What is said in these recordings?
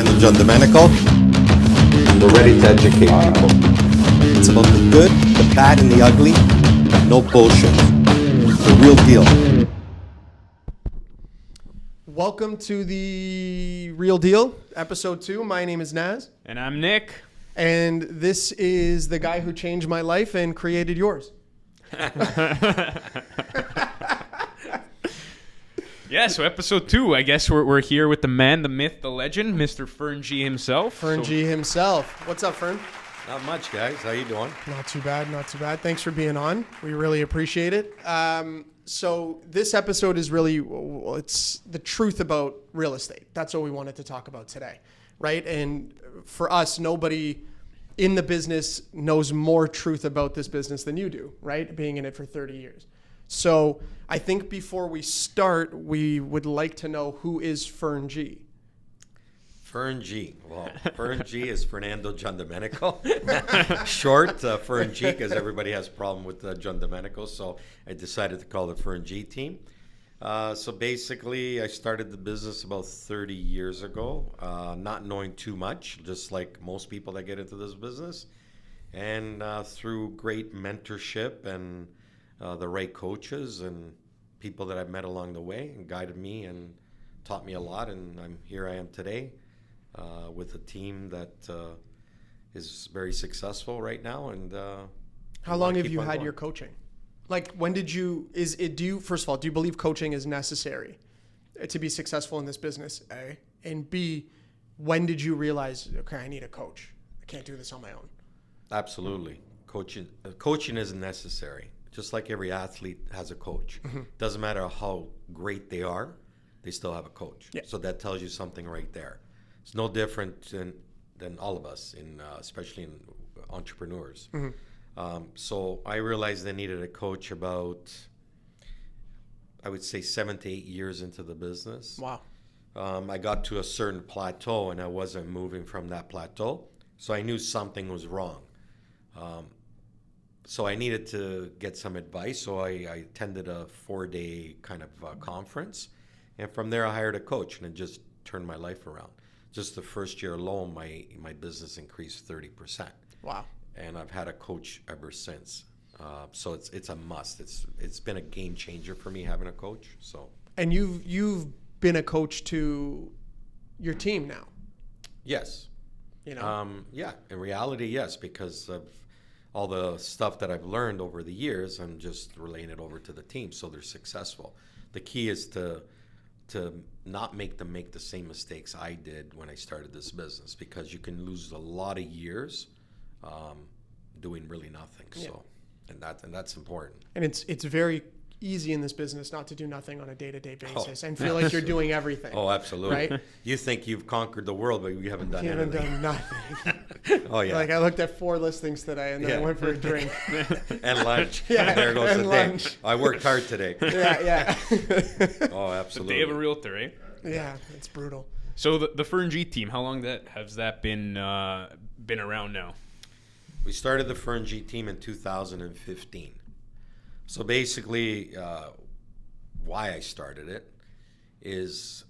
Fernando Giandomenico. We're ready to educate people. It's about the good, the bad, and the ugly. No bullshit. The real deal. Welcome to the Real Deal, episode 2. My name is Naz. And I'm Nick. And this is the guy who changed my life and created yours. Yeah, so episode 2, I guess we're here with the man, the myth, the legend, Mr. Fern G himself. Fern G himself. What's up, Fern? Not much, guys. How you doing? Not too bad, not too bad. Thanks for being on. We really appreciate it. So this episode is really, it's the truth about real estate. That's what we wanted to talk about today, right? And for us, nobody in the business knows more truth about this business than you do, right? Being in it for 30 years. So I think before we start, we would like to know, who is Fern G? Fern G. Well, Fern G is Fernando Giandomenico. Short, Fern G, because everybody has a problem with Giandomenico. So I decided to call the Fern G team. So basically, I started the business about 30 years ago, not knowing too much, just like most people that get into this business. And through great mentorship and the right coaches and people that I've met along the way and guided me and taught me a lot. And here I am today with a team that is very successful right now. And how long have you had your coaching? Like, when did you, first of all, do you believe coaching is necessary to be successful in this business, A? And B, when did you realize, okay, I need a coach. I can't do this on my own. Absolutely. Coaching is necessary. Just like every athlete has a coach. Mm-hmm. Doesn't matter how great they are, they still have a coach. Yeah. So that tells you something right there. It's no different than all of us, especially in entrepreneurs. Mm-hmm. So I realized I needed a coach about, I would say, 7 to 8 years into the business. Wow. I got to a certain plateau and I wasn't moving from that plateau. So I knew something was wrong. So I needed to get some advice. So I attended a 4-day kind of conference. And from there, I hired a coach, and it just turned my life around. Just the first year alone, my business increased 30%. Wow. And I've had a coach ever since. So it's a must. It's been a game changer for me having a coach. So. And you've been a coach to your team now. Yes. You know. Yeah. In reality, yes, because of all the stuff that I've learned over the years, I'm just relaying it over to the team so they're successful. The key is to not make them make the same mistakes I did when I started this business, because you can lose a lot of years doing really nothing. Yeah. So, and that's important. And it's very easy in this business not to do nothing on a day-to-day basis and feel like you're doing everything. Oh, absolutely. Right? You think you've conquered the world, but you haven't done anything. You haven't done nothing. Oh, yeah. Like, I looked at 4 listings today, and then I went for a drink. And lunch. Yeah, and there goes and the lunch. day. I worked hard today. Yeah. Oh, absolutely. The day of a realtor, eh? Yeah, it's brutal. So the Fern G team, how long has that been around now? We started the Fern G team in 2015. So basically, why I started it is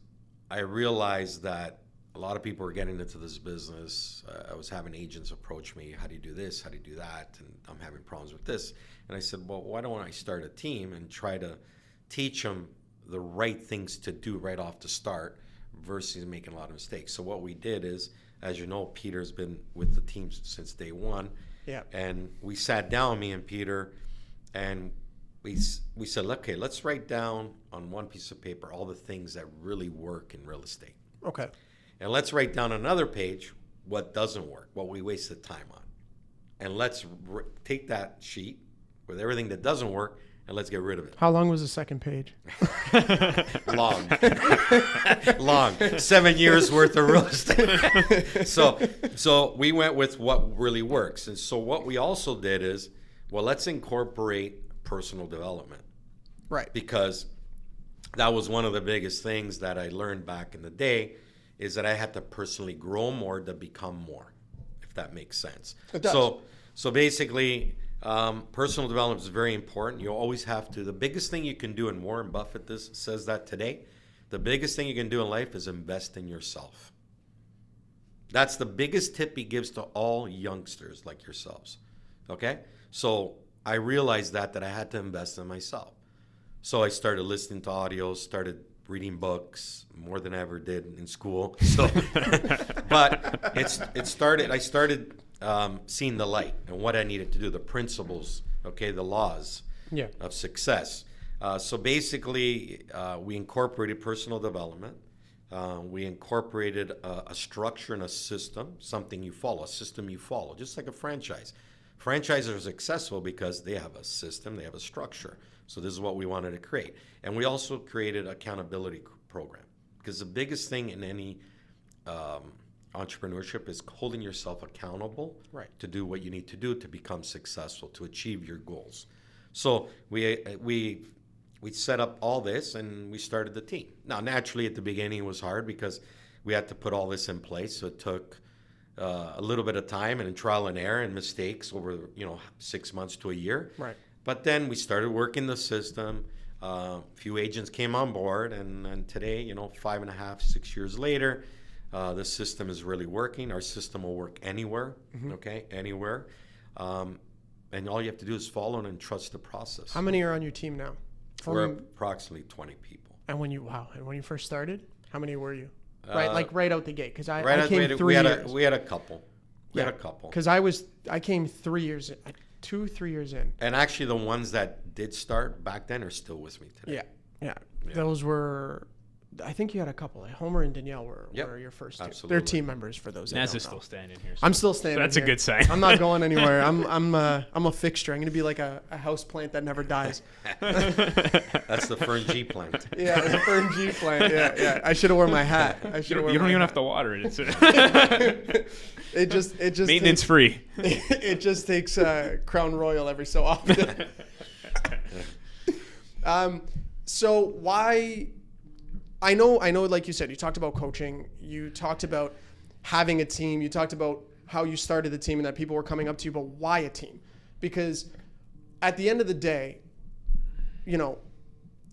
I realized that a lot of people were getting into this business. I was having agents approach me, how do you do this, how do you do that, and I'm having problems with this. And I said, well, why don't I start a team and try to teach them the right things to do right off the start versus making a lot of mistakes. So what we did is, as you know, Peter's been with the team since day one. Yeah. And we sat down, me and Peter, and we said, okay, let's write down on one piece of paper all the things that really work in real estate. Okay. And let's write down on another page what doesn't work, what we wasted time on. And let's take that sheet with everything that doesn't work and let's get rid of it. How long was the second page? Long. Long. 7 years worth of real estate. So we went with what really works. And so what we also did is, well, let's incorporate personal development. Right. Because that was one of the biggest things that I learned back in the day, is that I had to personally grow more to become more, if that makes sense. It does. So basically, personal development is very important. You always have to. The biggest thing you can do, and Warren Buffett says that today, the biggest thing you can do in life is invest in yourself. That's the biggest tip he gives to all youngsters like yourselves. Okay? So I realized that I had to invest in myself. So I started listening to audios, started reading books more than I ever did in school. So, but I started seeing the light and what I needed to do, the principles, okay, the laws of success. So basically, we incorporated personal development. We incorporated a structure and a system, something you follow, a system you follow, just like a franchise. Franchises are successful because they have a system, they have a structure. So this is what we wanted to create. And we also created an accountability program, because the biggest thing in any entrepreneurship is holding yourself accountable to do what you need to do to become successful, to achieve your goals. So we set up all this and we started the team. Now, naturally, at the beginning it was hard because we had to put all this in place. So it took a little bit of time and trial and error and mistakes over 6 months to a year. Right. But then we started working the system. A few agents came on board, and today, 5.5, 6 years later, the system is really working. Our system will work anywhere, okay, anywhere. And all you have to do is follow and trust the process. How many are on your team now? We're approximately 20 people. And when you first started, how many were you? Right out the gate, because I came 3 years. We had a couple. We had a couple. Because I came 3 years, 3 years in. And actually, the ones that did start back then are still with me today. Yeah. Those were, I think you had a couple. Homer and Danielle were your first two. Absolutely. They're team members for those. Naz is still standing here. So I'm still standing. That's here. a good sign. I'm not going anywhere. I'm a fixture. I'm going to be like a house plant that never dies. That's the FernG plant. Yeah, the Fern G plant. Yeah. I should have worn my hat. You don't even have to water it. It just maintenance free. It just takes Crown Royal every so often. So why? I know. Like you said, you talked about coaching. You talked about having a team. You talked about how you started the team and that people were coming up to you. But why a team? Because at the end of the day,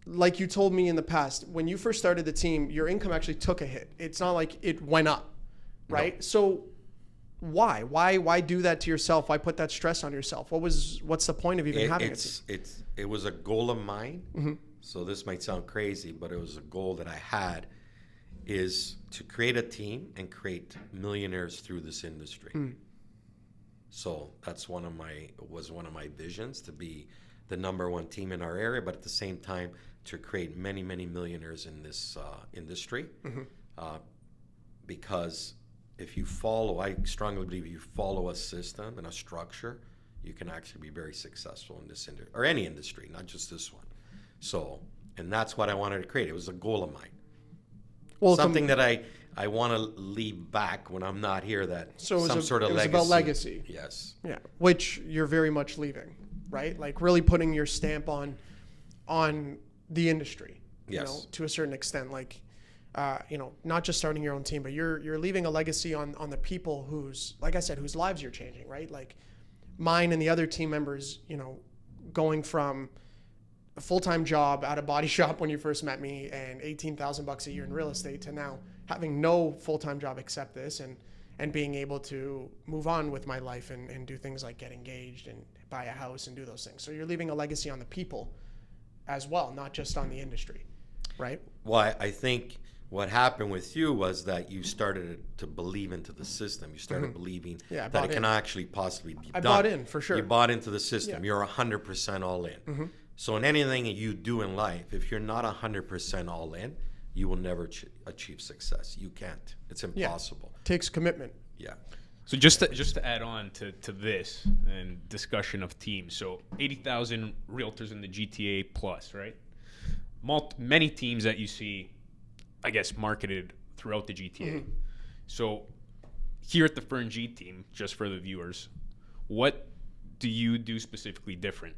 like you told me in the past, when you first started the team, your income actually took a hit. It's not like it went up, right? No. So why do that to yourself? Why put that stress on yourself? What's the point of even having a team? It was a goal of mine. Mm-hmm. So this might sound crazy, but it was a goal that I had, is to create a team and create millionaires through this industry. Mm. So that's one of my visions, to be the number one team in our area, but at the same time to create many, many millionaires in this industry. Mm-hmm. Because I strongly believe if you follow a system and a structure, you can actually be very successful in this industry, or any industry, not just this one. So, and that's what I wanted to create. It was a goal of mine. Well, something that I want to leave back when I'm not here, that some sort of legacy. It was about legacy. Yes. Yeah, which you're very much leaving, right? Like really putting your stamp on the industry. Yes. To a certain extent, like not just starting your own team, but you're leaving a legacy on the people whose lives you're changing, right? Like mine and the other team members, going from a full-time job at a body shop when you first met me and $18,000 a year in real estate to now having no full-time job except this and being able to move on with my life and do things like get engaged and buy a house and do those things. So you're leaving a legacy on the people as well, not just on the industry, right? Well, I think what happened with you was that you started to believe into the system. You started believing that it can actually possibly be done. I bought in, for sure. You bought into the system. Yeah. You're 100% all in. Mm-hmm. So in anything you do in life, if you're not 100% all in, you will never achieve success. You can't. It's impossible. Yeah. Takes commitment. Yeah. So just to add on to this and discussion of teams. So 80,000 realtors in the GTA plus, right? Many teams that you see, I guess, marketed throughout the GTA. Mm-hmm. So here at the FernG team, just for the viewers, what do you do specifically different?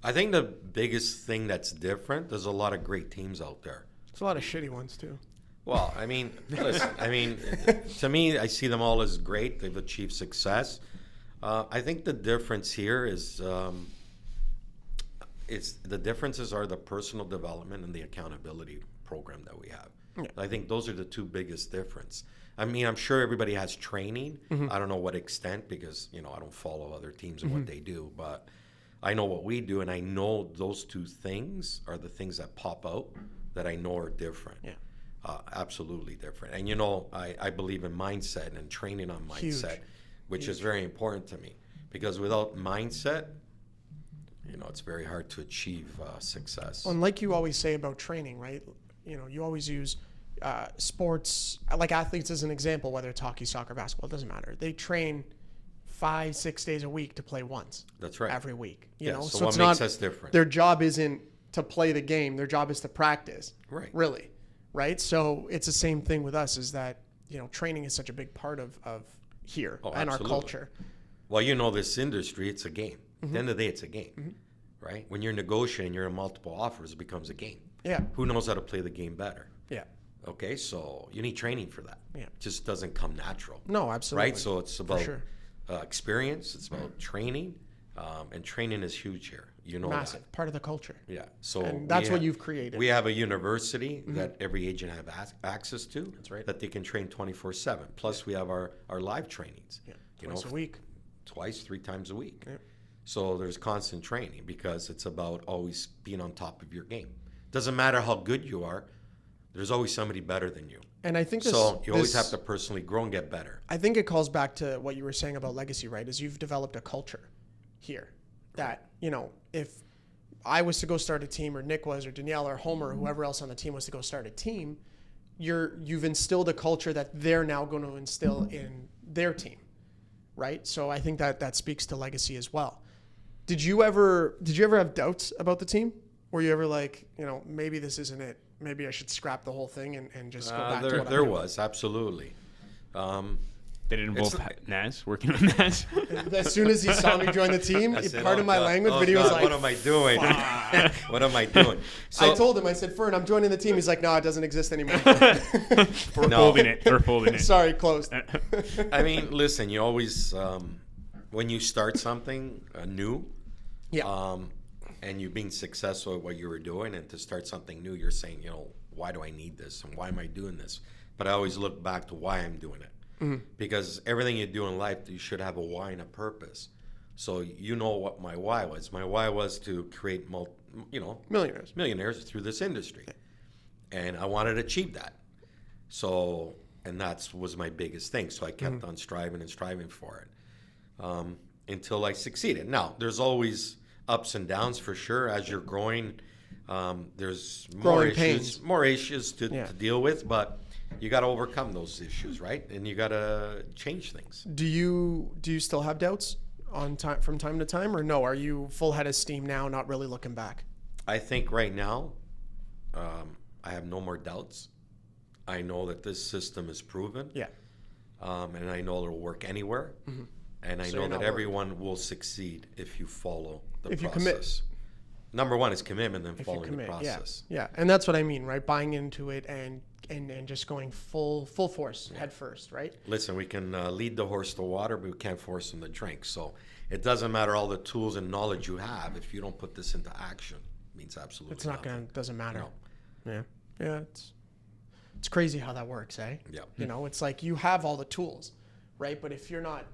I think the biggest thing that's different, there's a lot of great teams out there. There's a lot of shitty ones too. Well, listen, to me, I see them all as great. They've achieved success. I think the difference here is the differences are the personal development and the accountability program that we have. I think those are the two biggest difference. I mean, I'm sure everybody has training. I don't know what extent because, I don't follow other teams and what they do, but I know what we do, and I know those two things are the things that pop out that I know are different. Yeah. Absolutely different. And, I believe in mindset and training on mindset, which is very important to me because without mindset, it's very hard to achieve success. And like you always say about training, right? You always use sports, like athletes as an example, whether it's hockey, soccer, basketball, it doesn't matter. They train 5-6 days a week to play once. That's right. Every week. So it's what not, makes us different? Their job isn't to play the game. Their job is to practice. Right. Really. Right? So it's the same thing with us is that, training is such a big part of here and our culture. Well, this industry, it's a game. At the end of the day, it's a game. Right? When you're negotiating, you're in multiple offers, it becomes a game. Yeah. Who knows how to play the game better? Yeah. Okay, so you need training for that. Yeah. It just doesn't come natural. No, absolutely. Right? So it's about sure. experience, it's about training, and training is huge here. Massive. That. Part of the culture. Yeah. So and that's what you've created. We have a university that every agent have access to. That's right. That they can train 24/7. Plus, we have our live trainings. Yeah. Twice a week. Twice, 3 times a week. Yeah. So there's constant training because it's about always being on top of your game. Doesn't matter how good you are, there's always somebody better than you. And I think so you always have to personally grow and get better. I think it calls back to what you were saying about legacy, right? Is you've developed a culture here that, if I was to go start a team or Nick was or Danielle or Homer or whoever else on the team was to go start a team, you've instilled a culture that they're now going to instill in their team, right? So I think that speaks to legacy as well. Did you ever have doubts about the team? Were you ever like, maybe this isn't it? Maybe I should scrap the whole thing and just go back to what there was, absolutely. Did it involve Naz, working on Naz? As soon as he saw me join the team, said, pardon my language, but he was like, what am I doing? What am I doing? So, I told him, I said, Fern, I'm joining the team. He's like, no, it doesn't exist anymore. We're folding it. Sorry, closed. I mean, listen, you always, when you start something new, and you're being successful at what you were doing, and to start something new, you're saying, why do I need this? And why am I doing this? But I always look back to why I'm doing it. Because everything you do in life, you should have a why and a purpose. So what my why was. My why was to create, millionaires through this industry. And I wanted to achieve that. So, and that was my biggest thing. So I kept on striving for it until I succeeded. Now, there's always ups and downs for sure. As you're growing, there's more issues to deal with, but you got to overcome those issues, right? And you got to change things. Do you still have doubts from time to time, or no? Are you full head of steam now, not really looking back? I think right now, I have no more doubts. I know that this system is proven. Yeah. And I know it'll work anywhere. And I know that everyone will succeed if you follow the process. If you commit. Number one is commitment, then following the process. Yeah, and that's what I mean, right? Buying into it and just going full force, head first, right? Listen, we can lead the horse to water, but we can't force him to drink. So it doesn't matter all the tools and knowledge you have. If you don't put this into action, it means absolutely nothing. Doesn't matter. No. Yeah, it's crazy how that works, eh? Yeah. It's like you have all the tools, right? But if you're not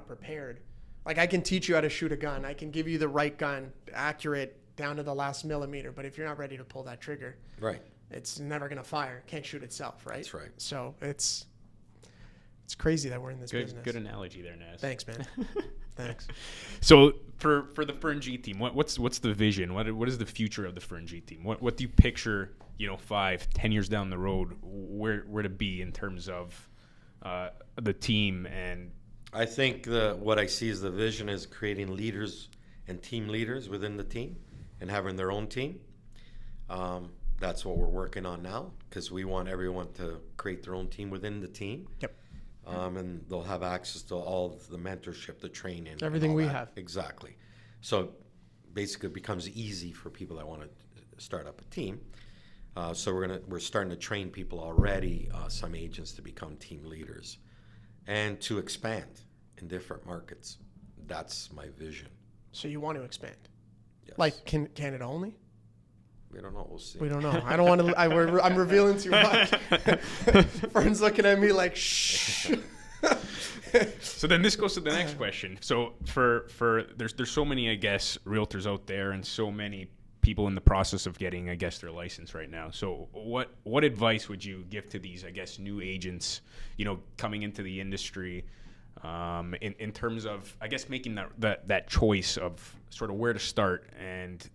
prepared, like I can teach you how to shoot a gun. I can give you the right gun, accurate down to the last millimeter. But if you're not ready to pull that trigger, right, it's never going to fire. Can't shoot itself, right? That's right. So it's crazy that we're in this business. Good analogy there, Naz. Thanks, man. Thanks. So for the FernG team, what's the vision? What is the future of the FernG team? What do you picture? 5-10 years down the road, where to be in terms of the team? And I think what I see as the vision is creating leaders and team leaders within the team and having their own team. That's what we're working on now because we want everyone to create their own team within the team. Yep. And they'll have access to all of the mentorship, the training. Everything we have. Exactly. So basically it becomes easy for people that want to start up a team. So we're starting to train people already, some agents to become team leaders and to expand in different markets. That's my vision. So you want to expand? Yes. Like Canada only? We don't know. We'll see. We don't know. I don't want to. I'm revealing too much. Fern's looking at me like, shh. So then this goes to the next question. So for there's so many, I guess, realtors out there and so many people in the process of getting, I guess, their license right now. So what advice would you give to these, I guess, new agents, coming into the industry, in terms of, I guess, making that choice of sort of where to start and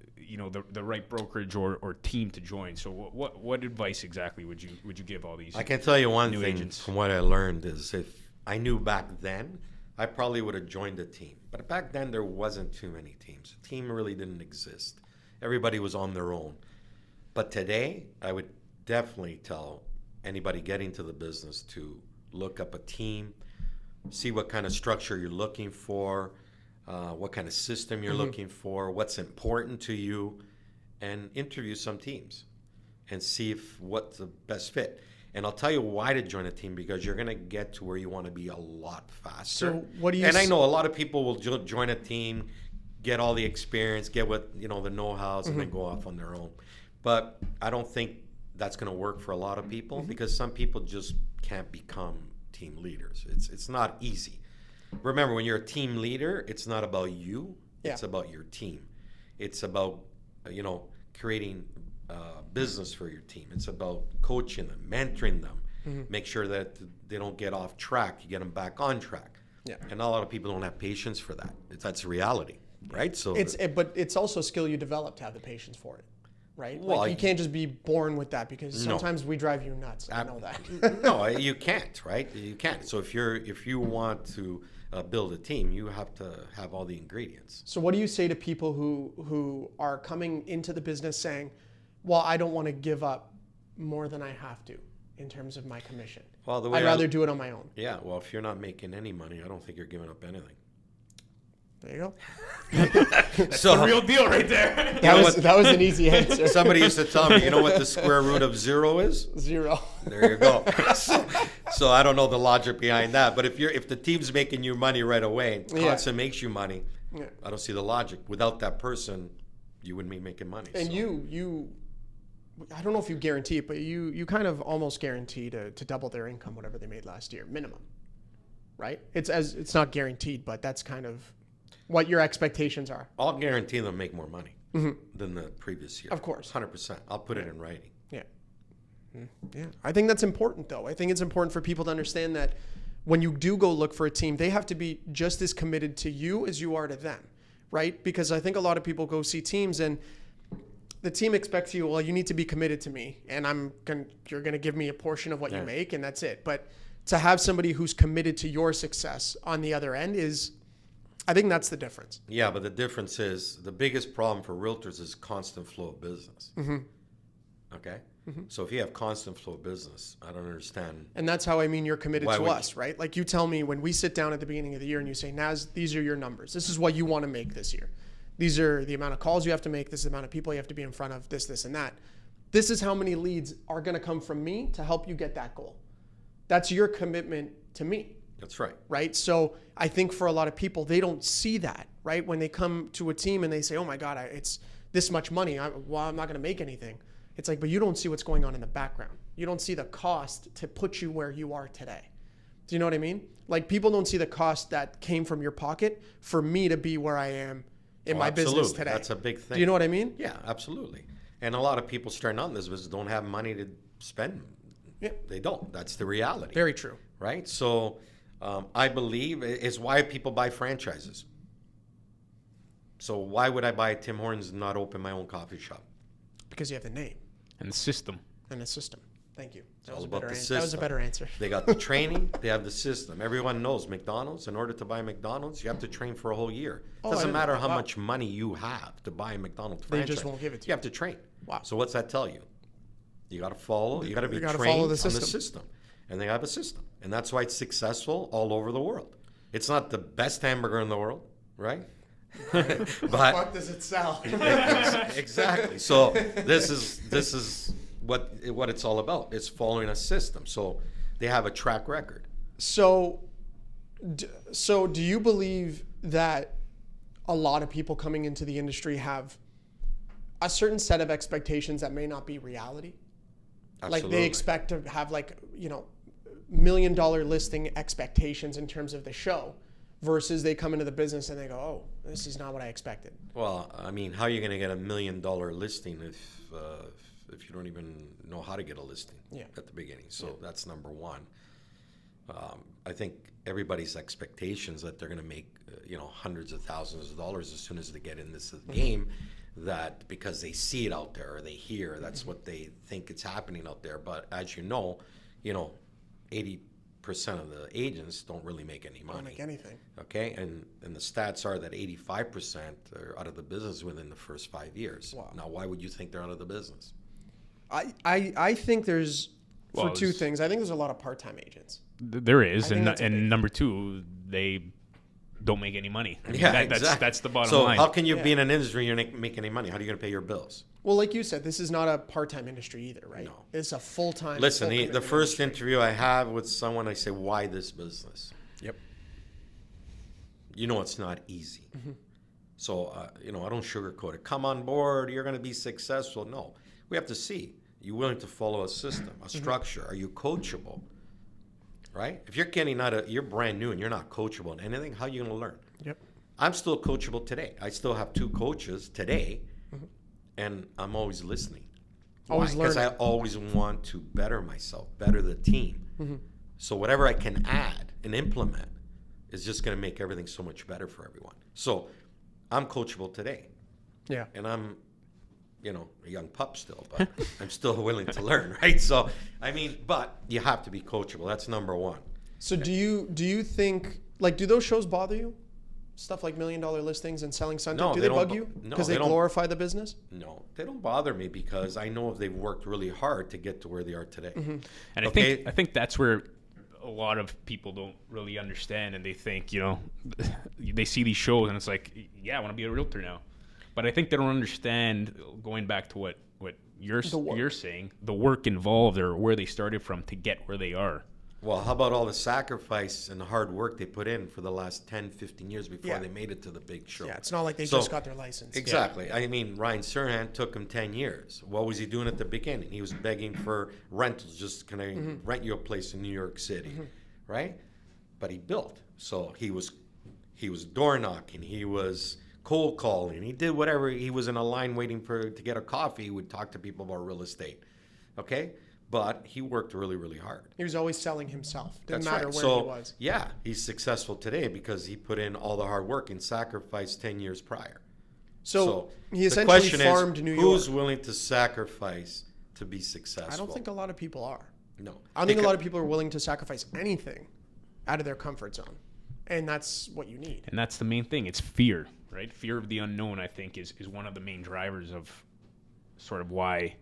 the right brokerage or team to join? So what advice exactly would you give all these? I can tell you one new thing agents? from what I learned is if I knew back then, I probably would have joined a team. But back then, there wasn't too many teams. A team really didn't exist. Everybody was on their own. But today, I would definitely tell anybody getting into the business to look up a team, see what kind of structure you're looking for, what kind of system you're looking for, what's important to you, and interview some teams and see what's the best fit. And I'll tell you why to join a team, because you're going to get to where you want to be a lot faster. So what do you? And I know a lot of people will join a team, get all the experience, get the know-hows, and then go off on their own. But I don't think that's going to work for a lot of people, because some people just can't become team leaders. It's not easy. Remember, when you're a team leader, it's not about you. Yeah. It's about your team. It's about creating business for your team. It's about coaching them, mentoring them, make sure that they don't get off track. You get them back on track. Yeah. And a lot of people don't have patience for that. That's reality, right? So But it's also a skill you develop to have the patience for it, right? Well, you can't just be born with that, because No. sometimes we drive you nuts. I know that. no, you can't, right? You can't. So if you want to build a team, you have to have all the ingredients. So what do you say to people who are coming into the business saying, well, I don't want to give up more than I have to in terms of my commission. Well, the way I'd rather do it on my own. Yeah, well, if you're not making any money, I don't think you're giving up anything. There you go. So The real deal right there. That was an easy answer. somebody used to tell me, you know what the square root of 0 is? 0. There you go. So I don't know the logic behind that, but if the team's making you money right away and constant makes you money, Yeah. I don't see the logic. Without that person, you wouldn't be making money. And so. you I don't know if you guarantee it, but you kind of almost guarantee to double their income, whatever they made last year, minimum. Right? It's not guaranteed, but that's kind of what your expectations are. I'll guarantee them make more money than the previous year. Of course. 100%. I'll put it in writing. Yeah. Yeah. I think that's important, though. I think it's important for people to understand that when you do go look for a team, they have to be just as committed to you as you are to them, right? Because I think a lot of people go see teams and the team expects you, well, you need to be committed to me, and you're going to give me a portion of what you make, and that's it. But to have somebody who's committed to your success on the other end I think that's the difference. Yeah, but the difference is the biggest problem for realtors is constant flow of business. Okay? So if you have constant flow of business, I don't understand. And that's how I mean you're committed Why to would us, right? Like you tell me when we sit down at the beginning of the year and you say, Naz, these are your numbers. This is what you want to make this year. These are the amount of calls you have to make. This is the amount of people you have to be in front of, this, and that. This is how many leads are going to come from me to help you get that goal. That's your commitment to me. That's right. Right? So I think for a lot of people, they don't see that, right? When they come to a team and they say, oh my God, it's this much money. I'm not going to make anything. It's like, but you don't see what's going on in the background. You don't see the cost to put you where you are today. Do you know what I mean? Like people don't see the cost that came from your pocket for me to be where I am in my business today. That's a big thing. Do you know what I mean? Yeah, absolutely. And a lot of people starting out in this business don't have money to spend. Yeah. They don't. That's the reality. Very true. Right? So I believe it's why people buy franchises. So why would I buy a Tim Hortons and not open my own coffee shop? Because you have the name And the system. and the system. Thank you. That all was a about better the answer. That was a system. better answer. They got the training. They have the system. Everyone knows McDonald's. In order to buy McDonald's, you have to train for a whole year. Oh, I Doesn't didn't matter know. how Wow. much money you have to buy a McDonald's They franchise. just won't give it to You have to train. Wow. So what's that tell you? You got to follow. You got to be You gotta trained follow on the the system. system. And they have a system. And that's why it's successful all over the world. It's not the best hamburger in the world, right? But What does it sell? exactly. So this is what it's all about. It's following a system. So they have a track record. So do you believe that a lot of people coming into the industry have a certain set of expectations that may not be reality. Like Absolutely. they expect to have like, $1 million listing expectations in terms of the show versus they come into the business and they go, oh, this is not what I expected. Well, I mean, how are you going to get $1 million listing if you don't even know how to get a listing at the beginning? So that's number one. I think everybody's expectations that they're going to make, hundreds of thousands of dollars as soon as they get in this game, that because they see it out there or they hear, that's what they think it's happening out there. But as you know, 80% of the agents don't really make any money. Don't make anything. Okay, and the stats are that 85% are out of the business within the first 5 years. Wow. Now, why would you think they're out of the business? I think there's, Well, for two it's- thing, I think there's a lot of part-time agents. There is, I think that's a big- and number two, they don't make any money. I mean, Yeah, that's exactly. that's the bottom so line. how can you Yeah. be in an industry you're not making any money? How are you going to pay your bills? Well, like you said, this is not a part-time industry either, right? No. It's a full-time. Listen, full the commitment first industry. interview I have with someone, I say, why this business? Yep. It's not easy. Mm-hmm. So, I don't sugarcoat it. Come on board, you're going to be successful. No, we have to see. You willing to follow a system, Mm-hmm. a structure? Are you coachable? Right? If you're brand new and you're not coachable in anything, how are you going to learn? Yep. I'm still coachable today. I still have 2 coaches today, and I'm always listening. Always Because I learning. always want to better myself, better the team. So whatever I can add and implement is just going to make everything so much better for everyone. So I'm coachable today, Yeah. and I'm, a young pup still, but I'm still willing to learn, right? So, but you have to be coachable. That's number one. So do you think, like, do those shows bother you? Stuff like $1 Million listings and selling Sunday? No, do they they bug don't you? no, Because they they don't. glorify the business? No, they don't bother me because I know they've worked really hard to get to where they are today. And Okay. I think that's where a lot of people don't really understand, and they think, they see these shows and it's like, yeah, I want to be a realtor now. But I think they don't understand, going back to what you're saying, the work involved or where they started from to get where they are. Well, how about all the sacrifice and the hard work they put in for the last 10, 15 years before Yeah. they made it to the big show? Yeah, it's not like they So- just got their license. Exactly. Ryan Serhant took him 10 years. What was he doing at the beginning? He was begging for rentals. Just, can I rent you a place in New York City? Right? But he built. So he was door knocking. He was cold calling. He did whatever. He was in a line waiting to get a coffee. He would talk to people about real estate. Okay? But he worked really, really hard. He was always selling himself. Didn't That's matter right. where So, he was. yeah, he's successful today because he put in all the hard work and sacrificed 10 years prior. So he the essentially question farmed is, New who's York. willing to sacrifice to be successful? I don't think a lot of people are. No. I don't think a lot of people are willing to sacrifice anything out of their comfort zone. And that's what you need. And that's the main thing. It's fear, right? Fear of the unknown, I think, is one of the main drivers of sort of why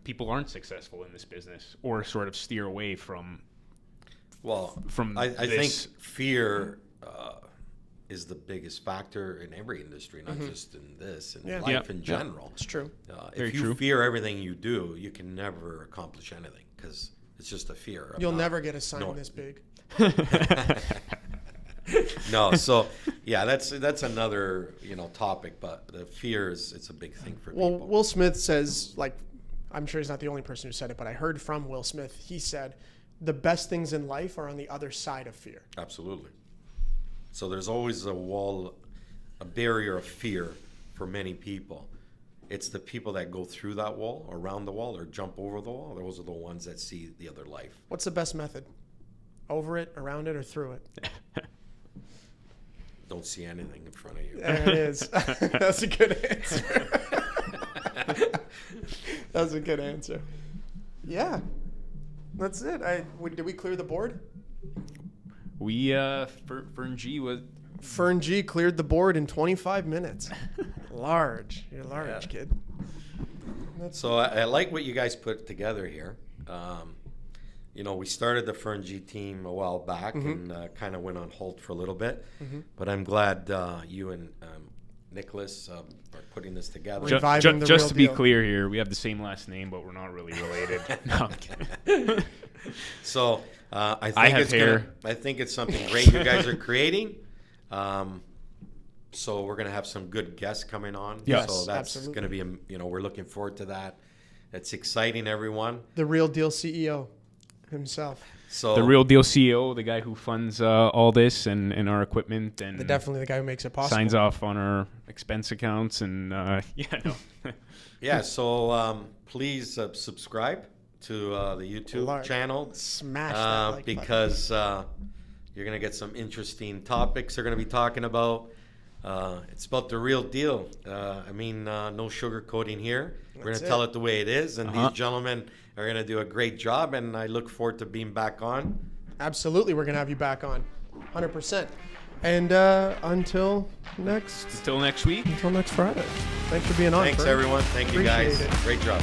people aren't successful in this business or sort of steer away from. Well, from I think this. fear is the biggest factor in every industry, not just in this, in Yeah. life Yeah. in Yeah. general. It's true. Very If you true. fear everything you do, you can never accomplish anything because it's just a fear. of You'll not never get a sign knowing. this big. No, so yeah, that's another topic, but the fear it's a big thing for Well, people. Will Smith says, like, I'm sure he's not the only person who said it, but I heard from Will Smith. He said, the best things in life are on the other side of fear. Absolutely. So there's always a wall, a barrier of fear for many people. It's the people that go through that wall, around the wall, or jump over the wall. Those are the ones that see the other life. What's the best method? Over it, around it, or through it? Don't see anything in front of you. There it is. That's a good answer. That's a good answer. Yeah. That's it. Did we clear the board? We Fern G was Fern G cleared the board in 25 minutes. Large. You're large, Yeah. kid. So I like what you guys put together here. We started the FernG team a while back and kind of went on hold for a little bit. But I'm glad you and Nicholas are putting this together. Reviving the just real to be deal. clear here, we have the same last name, but we're not really related. No, I'm kidding. So I think I have it's hair. I think it's something great you guys are creating. So we're going to have some good guests coming on. Yes, So that's absolutely. going to be, we're looking forward to that. It's exciting, everyone. The real deal CEO himself. So The real deal CEO, the guy who funds all this and our equipment and Definitely the guy who makes it possible. signs off on our expense accounts and Yeah, so please subscribe to the YouTube Large. channel Smash that like button. because you're going to get some interesting topics they're going to be talking about. It's about the real deal. No sugarcoating here. We're going That's to tell it. it the way it is, and these gentlemen are going to do a great job, and I look forward to being back on. Absolutely, we're going to have you back on. 100%. And until next until next week. Friday. Thanks for being on. Thanks, Fern. everyone. Thank you, Appreciate guys. it. Great job.